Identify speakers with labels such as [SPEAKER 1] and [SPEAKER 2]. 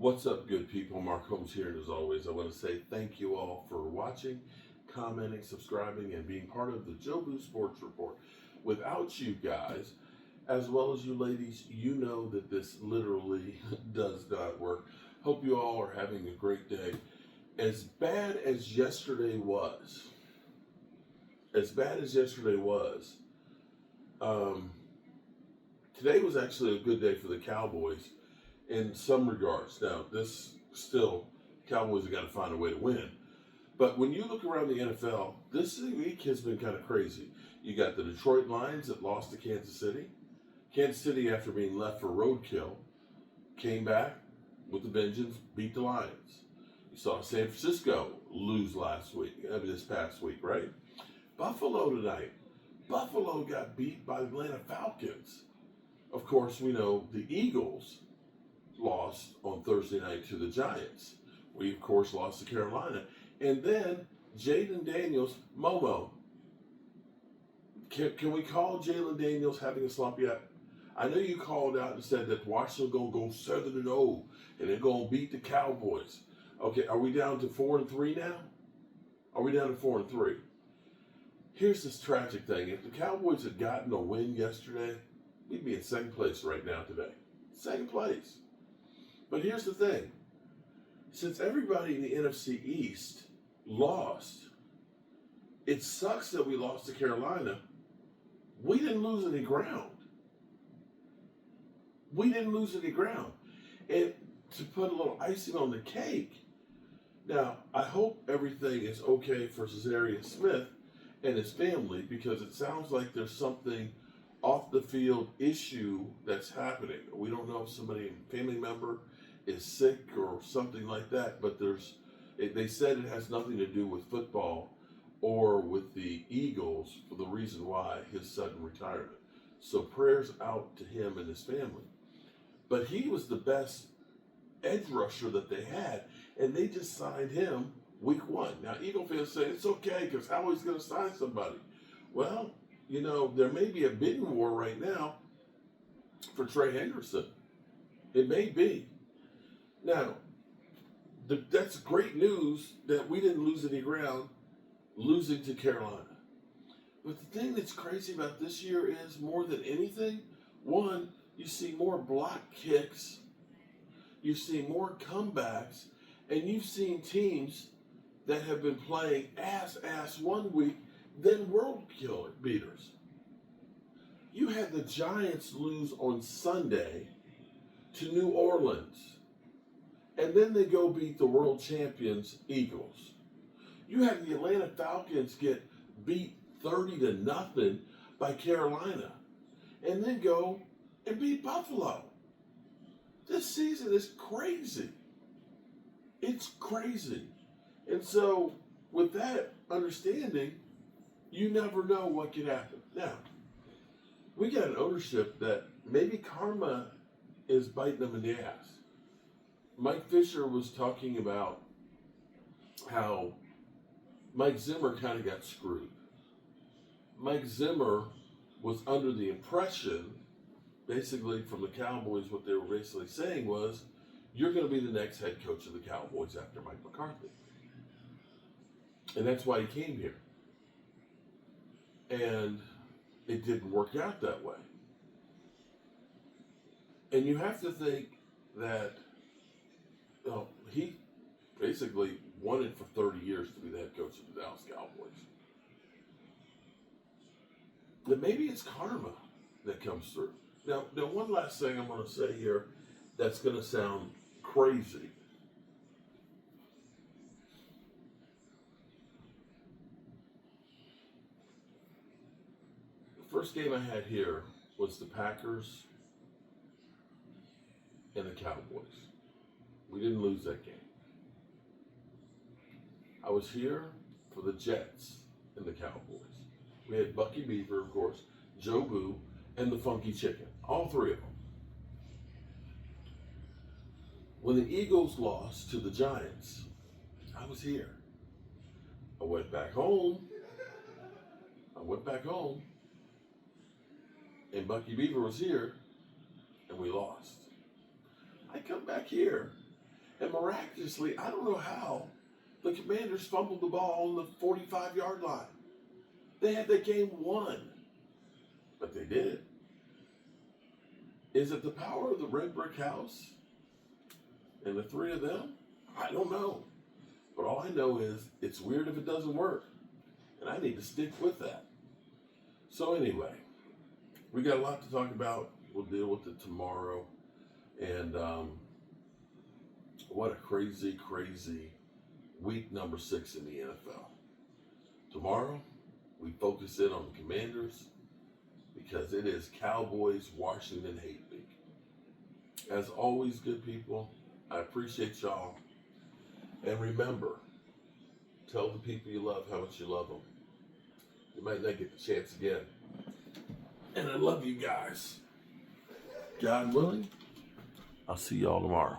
[SPEAKER 1] What's up, good people? Mark Holmes here, and as always, I want to say thank you all for watching, commenting, subscribing, and being part of the Jobu Sports Report. Without you guys, as well as you ladies, you know that this literally does not work. Hope you all are having a great day. As bad as yesterday was, as bad as yesterday was, um, today was actually a good day for the Cowboys in some regards. Now, this still, Cowboys have got to find a way to win. But when you look around the NFL, this week has been kind of crazy. You got the Detroit Lions that lost to Kansas City. Kansas City, after being left for roadkill, came back with the vengeance, beat the Lions. You saw San Francisco lose this past week, right? Buffalo tonight. Buffalo got beat by the Atlanta Falcons. Of course, we know the Eagles lost on Thursday night to the Giants. We, of course, lost to Carolina. And then Jaden Daniels, Momo. Can we call Jalen Daniels having a slump yet? I know you called out and said that Washington going to go 7-0 and they're going to beat the Cowboys. Okay, are we down to 4-3 now? Are we down to 4-3? Here's this tragic thing. If the Cowboys had gotten a win yesterday, we'd be in second place right now today. Second place. But here's the thing. Since everybody in the NFC East lost, it sucks that we lost to Carolina. We didn't lose any ground. We didn't lose any ground. And to put a little icing on the cake, now, I hope everything is okay for Cesarean Smith and his family, because it sounds like there's something off the field issue that's happening. We don't know if somebody, a family member, is sick or something like that, but they said it has nothing to do with football or with the Eagles for the reason why his sudden retirement. So prayers out to him and his family. But he was the best edge rusher that they had, and they just signed him week one. Now, Eagle fans say it's okay because Howie's going to sign somebody. Well, you know, there may be a bidding war right now for Trey Henderson. It may be. Now, that's great news that we didn't lose any ground losing to Carolina. But the thing that's crazy about this year is, more than anything, one, you see more block kicks, you see more comebacks, and you've seen teams that have been playing ass 1 week, then world killer beaters. You had the Giants lose on Sunday to New Orleans, and then they go beat the world champions Eagles. You had the Atlanta Falcons get beat 30-0 by Carolina, and then go and beat Buffalo. This season is crazy. It's crazy. And so, with that understanding, you never know what could happen. Now, we got an ownership that maybe karma is biting them in the ass. Mike Fisher was talking about how Mike Zimmer kind of got screwed. Mike Zimmer was under the impression, basically from the Cowboys, what they were basically saying was, you're going to be the next head coach of the Cowboys after Mike McCarthy. And that's why he came here. And it didn't work out that way. And you have to think that he basically wanted for 30 years to be the head coach of the Dallas Cowboys. But maybe it's karma that comes through. Now, one last thing I'm going to say here that's going to sound crazy. The first game I had here was the Packers and the Cowboys. We didn't lose that game. I was here for the Jets and the Cowboys. We had Bucky Beaver, of course, Jobu, and the Funky Chicken. All three of them. When the Eagles lost to the Giants, I was here. I went back home. And Bucky Beaver was here, and we lost. I come back here, And miraculously, I don't know how, the Commanders fumbled the ball on the 45-yard line. They had the game won, but they did it. Is it the power of the red brick house and the three of them? I don't know. But all I know is it's weird if it doesn't work. And I need to stick with that. So anyway, we got a lot to talk about. We'll deal with it tomorrow. And what a crazy, crazy week number 6 in the NFL. Tomorrow, we focus in on the Commanders because it is Cowboys Washington Hate Week. As always, good people, I appreciate y'all. And remember, tell the people you love how much you love them. You might not get the chance again. And I love you guys. God willing, I'll see y'all tomorrow.